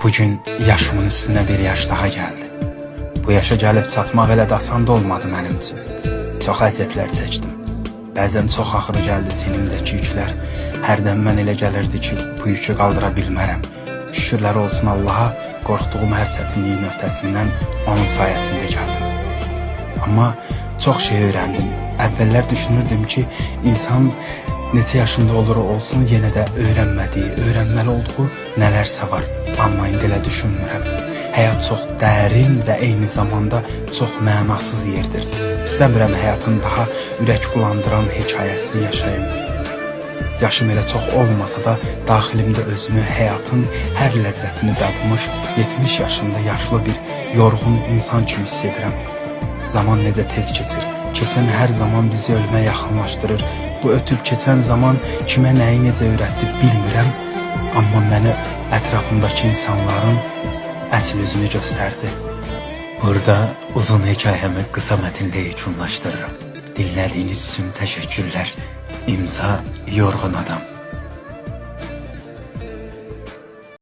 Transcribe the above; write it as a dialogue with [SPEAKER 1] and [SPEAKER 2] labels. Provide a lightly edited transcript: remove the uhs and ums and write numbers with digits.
[SPEAKER 1] Bugün yaşımın üstüne bir yaş daha geldi. Bu yaşa gəlib çatmaq elə də asan da olmadı mənim üçün. Çox əziyyətlər çəkdim. Bəzən çox ağır gəldi çinimdəki yüklər. Hərdən mən elə gəlirdi ki, bu yükü qaldıra bilmərəm. Şükürlər olsun Allaha, qorxduğum hər çətinliyin ötəsindən onun sayəsində gəldim. Amma çox şey öyrəndim. Əvvəllər düşünürdüm ki, insan neçə yaşında olur olsun yenə də öyrənmədiyi, öyrənməli olduğu nələrsə var. Amma indi elə düşünmürəm. Həyat çox dərin və eyni zamanda çox mənasız yerdir. İstəmirəm həyatın daha ürək bulandıran hekayəsini yaşayım. Yaşım elə çox olmasa da daxilimdə özümü həyatın hər ləzzətini dadmış 70 yaşında yaşlı bir yorğun insan kimi hiss edirəm. Zaman necə tez keçir. Keçən hər zaman bizi ölümə yaxınlaşdırır. Bu ötüb keçən zaman kimə nəyi necə öyrətdi bilmirəm. Amma mənə ətrafımdakı insanların əsl üzünü göstərdi. Burada uzun hekayəmi qısa mətinlə yekunlaşdırıram. Dinlədiyiniz üçün təşəkkürlər. İmza Yorğun Adam.